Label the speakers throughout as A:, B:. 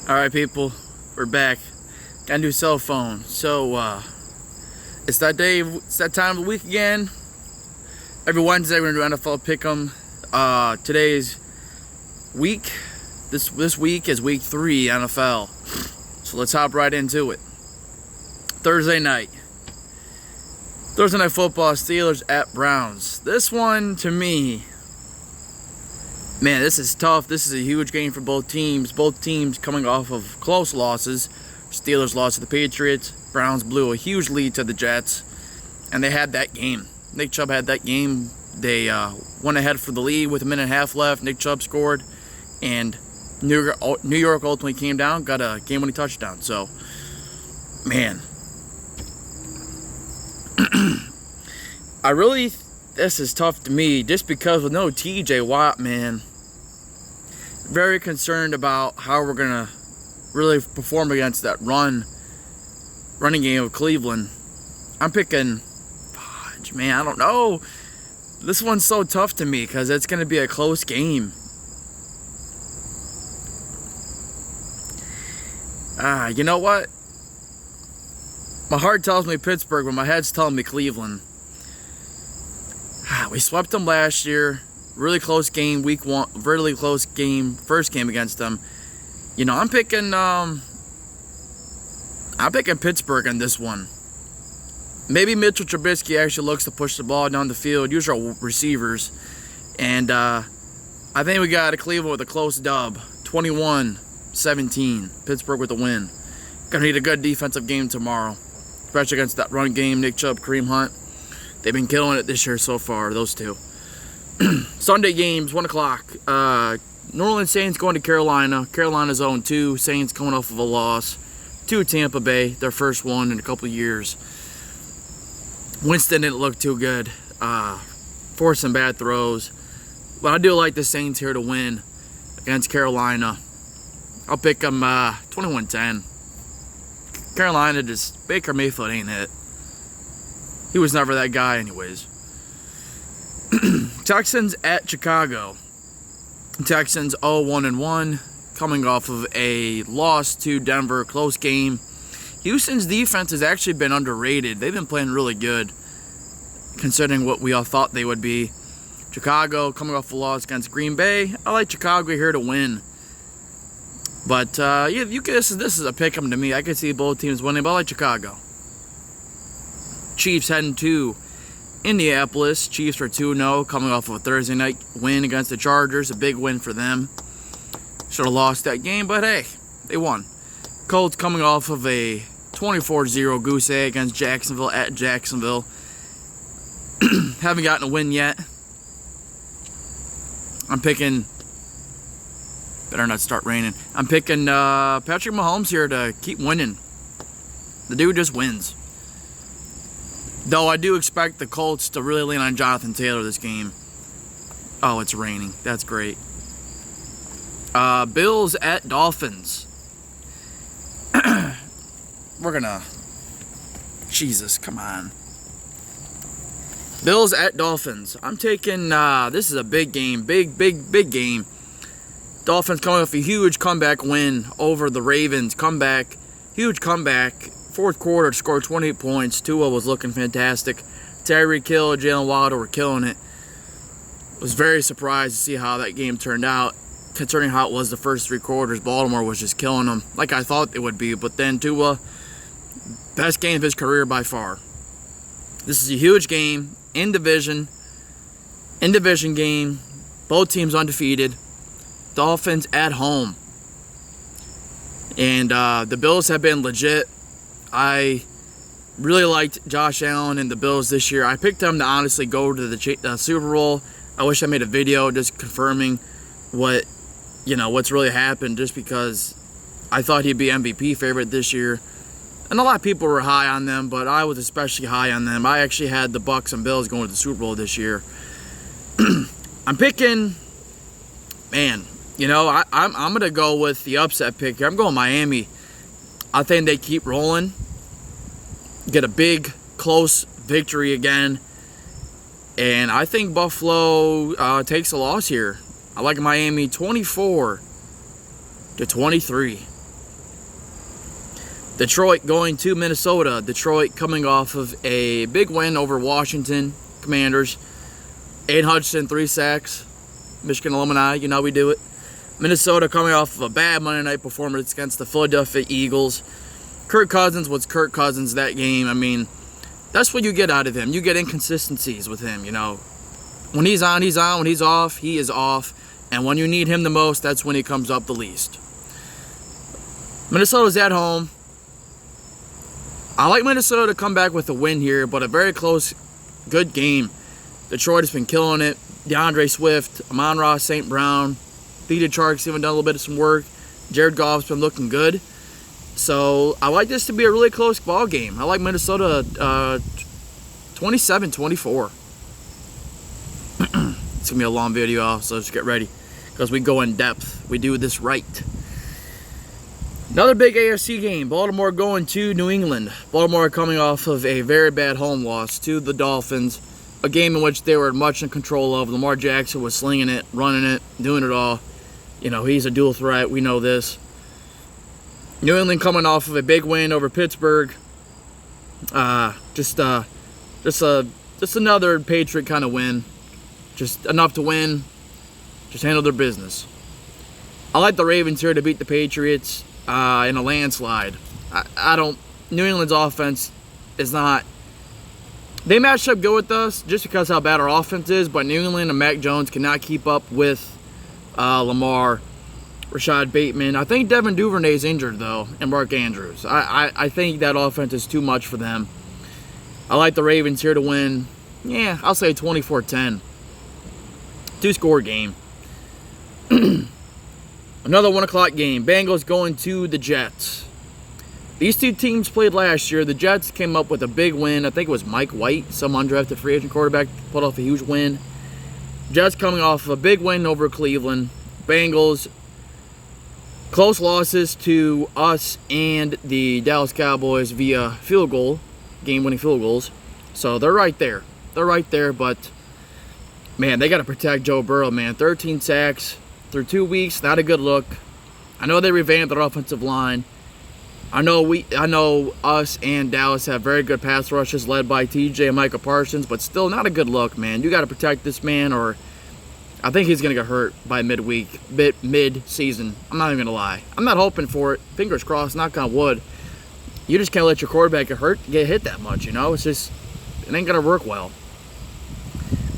A: Alright people, we're back. Got a new cell phone. So it's that day, it's that time of the week again. Every Wednesday we're gonna do NFL Pick'em. Today's week, this week is week 3 NFL. So let's hop right into it. Thursday night football, Steelers at Browns. This one, to me, man, this is tough. This is a huge game for both teams. Both teams coming off of close losses. Steelers lost to the Patriots. Browns blew a huge lead to the Jets. And they had that game. Nick Chubb had that game. They went ahead for the lead with a minute and a half left. Nick Chubb scored. And New York ultimately came down, got a game-winning touchdown. So, man. This is tough to me just because with no TJ Watt, man. Very concerned about how we're going to really perform against that running game of Cleveland. I'm picking, man, I don't know. This one's so tough to me because it's going to be a close game. You know what? My heart tells me Pittsburgh, but my head's telling me Cleveland. We swept them last year. Really close game, week 1. Really close game, first game against them. You know, I'm picking Pittsburgh in this one. Maybe Mitchell Trubisky actually looks to push the ball down the field. Use our receivers. And I think we got Cleveland with a close dub. 21-17. Pittsburgh with a win. Gonna need a good defensive game tomorrow. Especially against that run game, Nick Chubb, Kareem Hunt. They've been killing it this year so far, those two. Sunday games, 1 o'clock. New Orleans Saints going to Carolina. Carolina's 0-2. Saints coming off of a loss to Tampa Bay, their first one in a couple of years. Winston didn't look too good. Forced some bad throws. But I do like the Saints here to win against Carolina. I'll pick them 21-10. Carolina, just Baker Mayfield ain't it. He was never that guy anyways. Texans at Chicago. Texans 0-1-1, coming off of a loss to Denver, close game. Houston's defense has actually been underrated. They've been playing really good, considering what we all thought they would be. Chicago coming off a loss against Green Bay. I like Chicago here to win. But this is a pick 'em to me. I could see both teams winning, but I like Chicago. Chiefs heading to Indianapolis. Chiefs are 2-0, coming off of a Thursday night win against the Chargers. A big win for them. Should have lost that game, but hey, they won. Colts coming off of a 24-0 goose egg against Jacksonville at Jacksonville. Haven't gotten a win yet. I'm picking... Better not start raining. I'm picking Patrick Mahomes here to keep winning. The dude just wins. Though I do expect the Colts to really lean on Jonathan Taylor this game. Oh, it's raining. That's great. Bills at Dolphins. We're gonna... Jesus, come on. Bills at Dolphins. I'm taking... this is a big game. Big game. Dolphins coming off a huge comeback win over the Ravens. Huge comeback. Fourth quarter, scored 28 points. Tua was looking fantastic. Tyreek Hill, Jalen Waddle were killing it. Was very surprised to see how that game turned out, considering how it was the first 3 quarters. Baltimore was just killing them, like I thought it would be. But then Tua, best game of his career by far. This is a huge game, in division game. Both teams undefeated. Dolphins at home. And the Bills have been legit. I really liked Josh Allen and the Bills this year. I picked them to honestly go to the Super Bowl. I wish I made a video just confirming what's really happened, just because I thought he'd be MVP favorite this year. And a lot of people were high on them, but I was especially high on them. I actually had the Bucs and Bills going to the Super Bowl this year. I'm picking, man, I'm going to go with the upset pick here. I'm going Miami. I think they keep rolling. Get a big, close victory again. And I think Buffalo takes a loss here. I like Miami 24-23. Detroit going to Minnesota. Detroit coming off of a big win over Washington Commanders. Aiden Hutchinson, 3 sacks. Michigan alumni, you know how we do it. Minnesota coming off of a bad Monday night performance against the Philadelphia Eagles. Kirk Cousins was Kirk Cousins that game. I mean, that's what you get out of him. You get inconsistencies with him, you know. When he's on, he's on. When he's off, he is off. And when you need him the most, that's when he comes up the least. Minnesota's at home. I like Minnesota to come back with a win here, but a very close, good game. Detroit has been killing it. DeAndre Swift, Amon-Ra St. Brown, DJ Chark's even done a little bit of some work. Jared Goff's been looking good. So I like this to be a really close ball game. I like Minnesota 27-24. It's going to be a long video, so just get ready. Because we go in depth. We do this right. Another big AFC game. Baltimore going to New England. Baltimore coming off of a very bad home loss to the Dolphins. A game in which they were much in control of. Lamar Jackson was slinging it, running it, doing it all. You know, he's a dual threat. We know this. New England coming off of a big win over Pittsburgh. Just another Patriot kind of win. Just enough to win. Just handle their business. I like the Ravens here to beat the Patriots in a landslide. New England's offense is not. They matched up good with us just because how bad our offense is, but New England and Mac Jones cannot keep up with Lamar, Rashad Bateman. I think Devin Duvernay's injured, though, and Mark Andrews. I think that offense is too much for them. I like the Ravens here to win. Yeah, I'll say 24-10. 2-score game. Another 1 o'clock game. Bengals going to the Jets. These two teams played last year. The Jets came up with a big win. I think it was Mike White, some undrafted free agent quarterback, pulled off a huge win. Jets coming off of a big win over Cleveland. Bengals, close losses to us and the Dallas Cowboys via field goal, game-winning field goals. So they're right there. They're right there, but, man, they got to protect Joe Burrow, man. 13 sacks through 2 weeks, not a good look. I know they revamped their offensive line. I know us and Dallas have very good pass rushes led by TJ and Micah Parsons, but still not a good look, man. You got to protect this man, or I think he's going to get hurt by mid-season. I'm not even going to lie. I'm not hoping for it. Fingers crossed, knock on wood. You just can't let your quarterback get hit that much, you know? It's just, it ain't going to work well.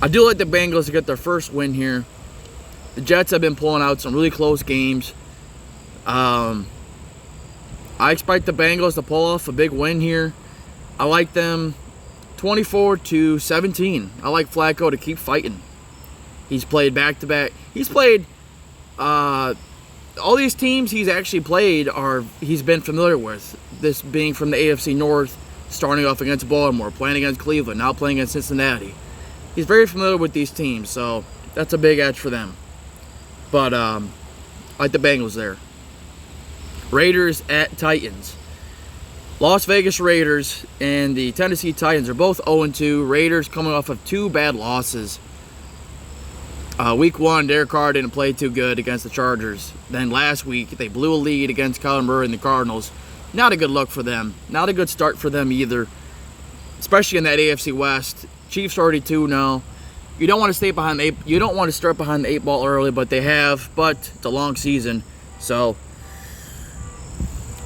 A: I do like the Bengals to get their first win here. The Jets have been pulling out some really close games. I expect the Bengals to pull off a big win here. I like them 24-17. I like Flacco to keep fighting. He's played back-to-back. He's played all these teams he's actually played he's been familiar with. This being from the AFC North, starting off against Baltimore, playing against Cleveland, now playing against Cincinnati. He's very familiar with these teams, so that's a big edge for them. But I like the Bengals there. Raiders at Titans. Las Vegas Raiders and the Tennessee Titans are both 0-2. Raiders coming off of 2 bad losses. Week 1, Derek Carr didn't play too good against the Chargers. Then last week, they blew a lead against Kyler Murray and the Cardinals. Not a good look for them. Not a good start for them either, especially in that AFC West. Chiefs already 2-0. You don't want to stay behind the you don't want to start behind the 8 ball early, but they have. But it's a long season, so.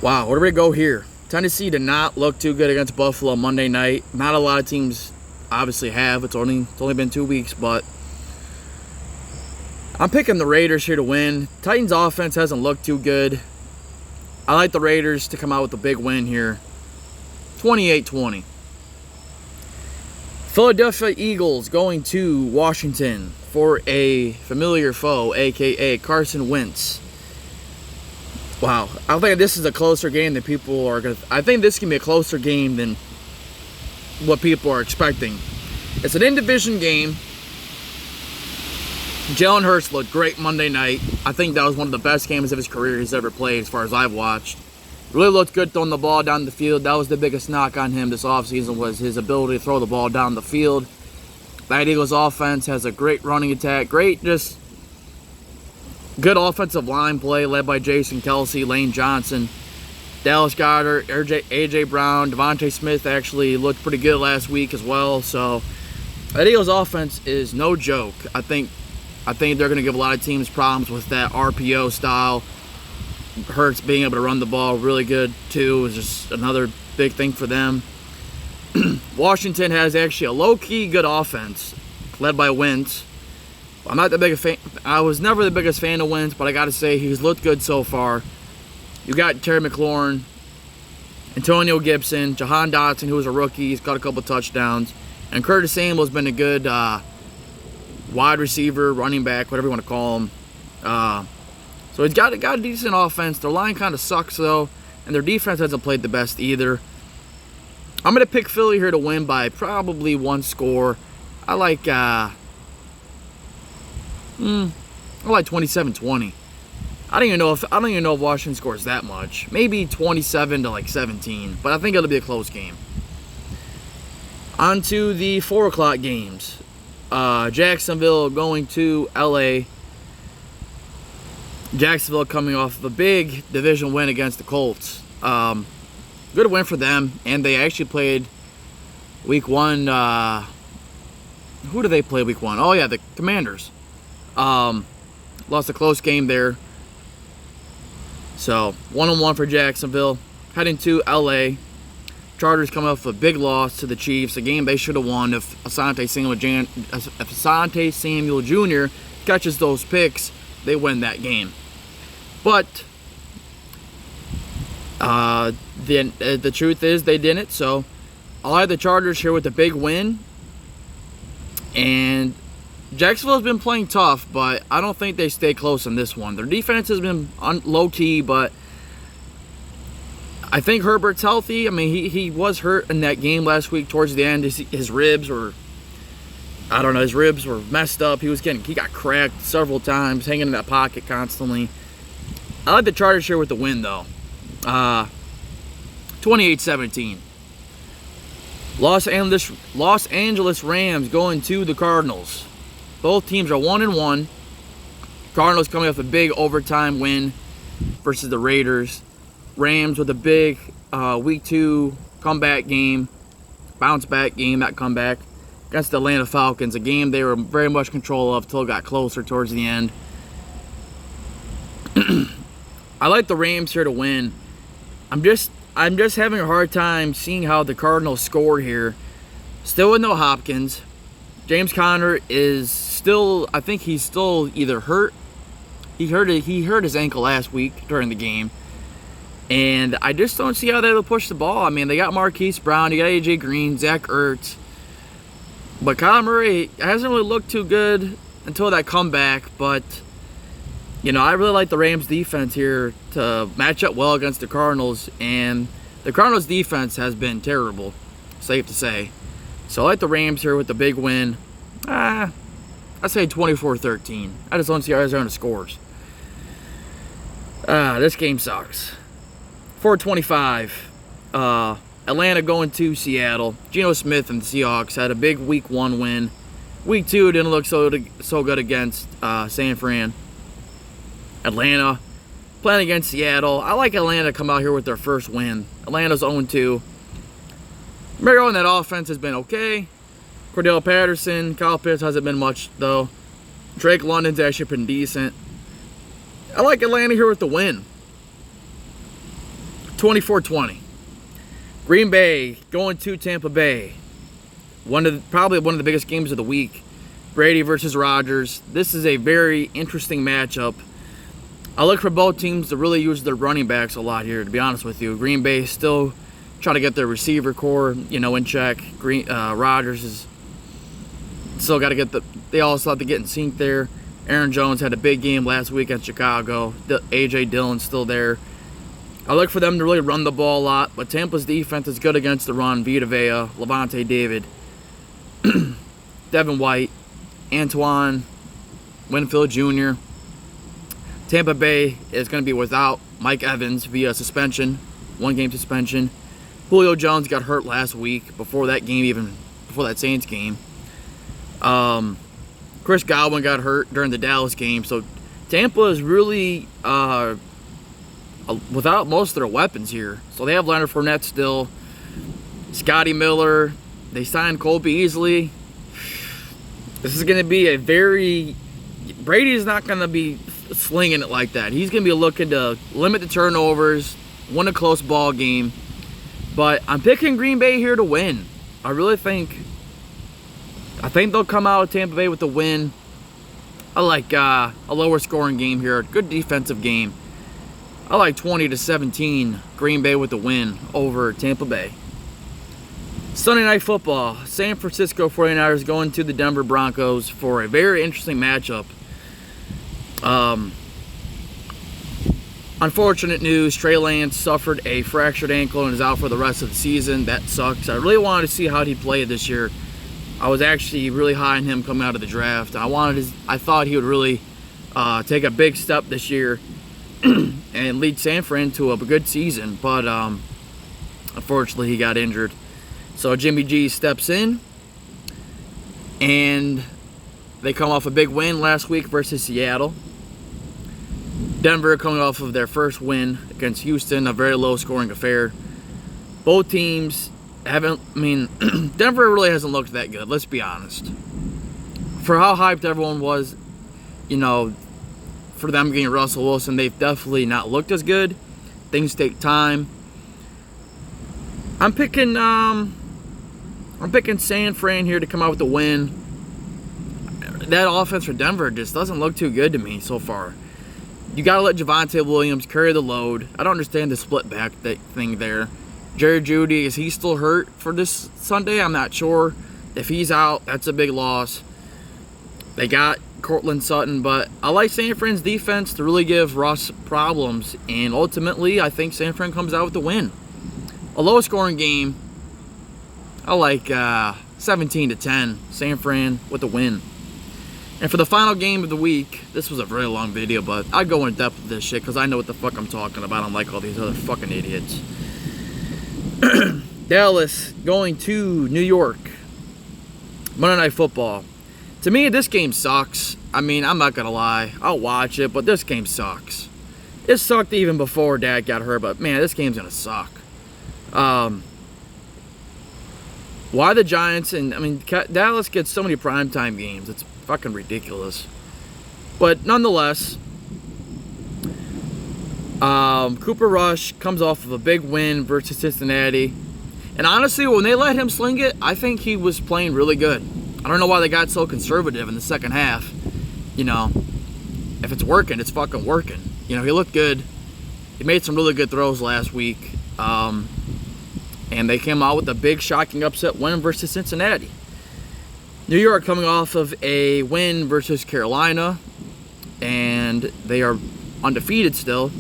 A: Wow, where do we go here? Tennessee did not look too good against Buffalo Monday night. Not a lot of teams obviously have. It's only been 2 weeks, but I'm picking the Raiders here to win. Titans offense hasn't looked too good. I like the Raiders to come out with a big win here. 28-20. Philadelphia Eagles going to Washington for a familiar foe, a.k.a. Carson Wentz. Wow, I think this is a closer game than people are going to. I think this can be a closer game than what people are expecting. It's an in-division game. Jalen Hurts looked great Monday night. I think that was one of the best games of his career he's ever played as far as I've watched. Really looked good throwing the ball down the field. That was the biggest knock on him this offseason, was his ability to throw the ball down the field. That Eagles offense has a great running attack. Just good offensive line play led by Jason Kelsey, Lane Johnson. Dallas Goedert, AJ Brown, Devontae Smith actually looked pretty good last week as well. So that Eagles offense is no joke. I think they're going to give a lot of teams problems with that RPO style. Hurts being able to run the ball really good too is just another big thing for them. Washington has actually a low-key good offense, led by Wentz. I'm not the biggest fan. I was never the biggest fan of Wentz, but I got to say he's looked good so far. You got Terry McLaurin, Antonio Gibson, Jahan Dotson, who was a rookie. He's got a couple touchdowns, and Curtis Samuel's been a good wide receiver, running back, whatever you want to call him. So he's got a decent offense. Their line kind of sucks though, and their defense hasn't played the best either. I'm gonna pick Philly here to win by probably one score. I like 27-20. I don't even know if Washington scores that much. Maybe 27 to like 17, but I think it'll be a close game. On to the 4 o'clock games. Jacksonville going to LA. Jacksonville coming off of a big division win against the Colts. Good win for them, and they actually played week 1. Who do they play week 1? Oh yeah, the Commanders. Lost a close game there. So 1-1 for Jacksonville. Heading to LA. Chargers coming off a big loss to the Chiefs, a game they should have won if Asante Samuel Jr. catches those picks. They win that game. But the truth is they didn't. So I'll have the Chargers here with a big win. And Jacksonville's been playing tough, but I don't think they stay close in this one. Their defense has been low-key, but I think Herbert's healthy. I mean, he was hurt in that game last week towards the end. His ribs were, I don't know, his ribs were messed up. He got cracked several times, hanging in that pocket constantly. I like the Chargers here with the win, though. 28-17. Los Angeles Rams going to the Cardinals. Both teams are 1-1. Cardinals coming off a big overtime win versus the Raiders. Rams with a big week 2 comeback game, bounce back game, that comeback against the Atlanta Falcons, a game they were very much control of till it got closer towards the end. I like the Rams here to win. I'm just having a hard time seeing how the Cardinals score here. Still with no Hopkins. James Conner is still, I think he's still either hurt. He hurt his ankle last week during the game. And I just don't see how they'll push the ball. I mean, they got Marquise Brown, you got AJ Green, Zach Ertz. But Kyler Murray hasn't really looked too good until that comeback. But, you know, I really like the Rams defense here to match up well against the Cardinals. And the Cardinals defense has been terrible, safe to say. So I like the Rams here with the big win. I say 24-13. I just don't see how Arizona scores. This game sucks. 4:25. Atlanta going to Seattle. Geno Smith and the Seahawks had a big week 1 win. Week 2 didn't look so good against San Fran. Atlanta playing against Seattle. I like Atlanta to come out here with their first win. Atlanta's 0-2. Mario in that offense has been okay. Cordell Patterson, Kyle Pitts hasn't been much though. Drake London's actually been decent. I like Atlanta here with the win. 24-20. Green Bay going to Tampa Bay. Probably one of the biggest games of the week. Brady versus Rodgers. This is a very interesting matchup. I look for both teams to really use their running backs a lot here, to be honest with you. Green Bay still trying to get their receiver core, in check. Rodgers is still got to get they also have to get in sync there. Aaron Jones had a big game last week at Chicago. A.J. Dillon's still there. I look for them to really run the ball a lot, but Tampa's defense is good against the run. Vita Vea, Levante David, Devin White, Antoine Winfield Jr. Tampa Bay is going to be without Mike Evans via suspension, 1-game suspension. Julio Jones got hurt last week before that Saints game. Chris Godwin got hurt during the Dallas game, so Tampa is really without most of their weapons here. So they have Leonard Fournette still, Scotty Miller. They signed Cole Beasley. This is going to be a very... Brady's not going to be slinging it like that. He's going to be looking to limit the turnovers, win a close ball game. But I'm picking Green Bay here to win. I really think... I think they'll come out of Tampa Bay with the win. I like a lower scoring game here. Good defensive game. I like 20-17 Green Bay with the win over Tampa Bay. Sunday Night Football. San Francisco 49ers going to the Denver Broncos for a very interesting matchup. Unfortunate news. Trey Lance suffered a fractured ankle and is out for the rest of the season. That sucks. I really wanted to see how he played this year. I was actually really high on him coming out of the draft. I thought he would really take a big step this year and lead San Fran to a good season. But unfortunately, he got injured. So Jimmy G steps in, and they come off a big win last week versus Seattle. Denver coming off of their first win against Houston, a very low-scoring affair. Both teams haven't, Denver really hasn't looked that good, let's be honest. For how hyped everyone was, for them getting Russell Wilson, they've definitely not looked as good. Things take time. I'm picking San Fran here to come out with the win. That offense for Denver just doesn't look too good to me so far. You got to let Javonte Williams carry the load. I don't understand the split back thing there. Jerry Jeudy, is he still hurt for this Sunday? I'm not sure. If he's out, that's a big loss. They got Cortland Sutton, but I like San Fran's defense to really give Russ problems. And ultimately, I think San Fran comes out with the win. A low-scoring game. I like 17-10. San Fran with the win. And for the final game of the week, this was a very long video, but I go in depth with this shit because I know what the fuck I'm talking about, unlike all these other fucking idiots. Dallas going to New York. Monday Night Football. To me, this game sucks. I'm not going to lie. I'll watch it, but this game sucks. It sucked even before Dad got hurt, but man, this game's going to suck. Why the Giants? And Dallas gets so many primetime games. It's fucking ridiculous. But nonetheless, Cooper Rush comes off of a big win versus Cincinnati. And honestly, when they let him sling it, I think he was playing really good. I don't know why they got so conservative in the second half. If it's working, it's fucking working. He looked good. He made some really good throws last week. And they came out with a big, shocking upset win versus Cincinnati. New York coming off of a win versus Carolina, and they are undefeated still.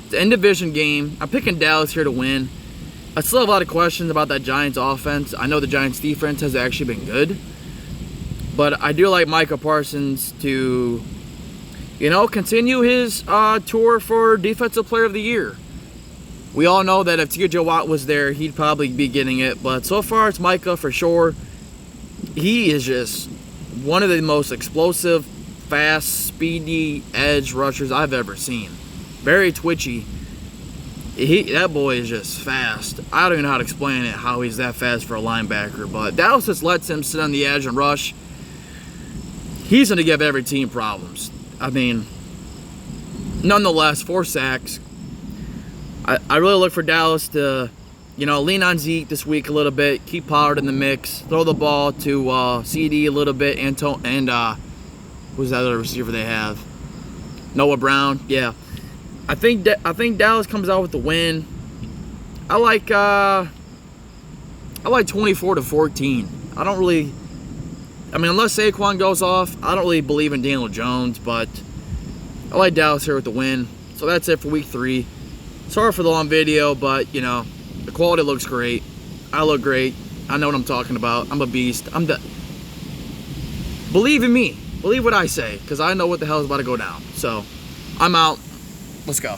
A: It's an in-division game. I'm picking Dallas here to win. I still have a lot of questions about that Giants offense. I know the Giants defense has actually been good, but I do like Micah Parsons to, continue his tour for Defensive Player of the Year. We all know that if T.J. Watt was there, he'd probably be getting it, but so far it's Micah for sure. He is just one of the most explosive, fast, speedy edge rushers I've ever seen. Very twitchy. That boy is just fast. I don't even know how to explain it, how he's that fast for a linebacker. But Dallas just lets him sit on the edge and rush. He's going to give every team problems. Nonetheless, 4 sacks. I really look for Dallas to, lean on Zeke this week a little bit, keep Pollard in the mix, throw the ball to CD a little bit, and who's that other receiver they have? Noah Brown. Yeah, I think Dallas comes out with the win. I like 24-14. I don't really. Unless Saquon goes off, I don't really believe in Daniel Jones, but I like Dallas here with the win. So that's it for week 3. Sorry for the long video, but, the quality looks great. I look great. I know what I'm talking about. I'm a beast. Believe in me. Believe what I say, because I know what the hell is about to go down. So, I'm out. Let's go.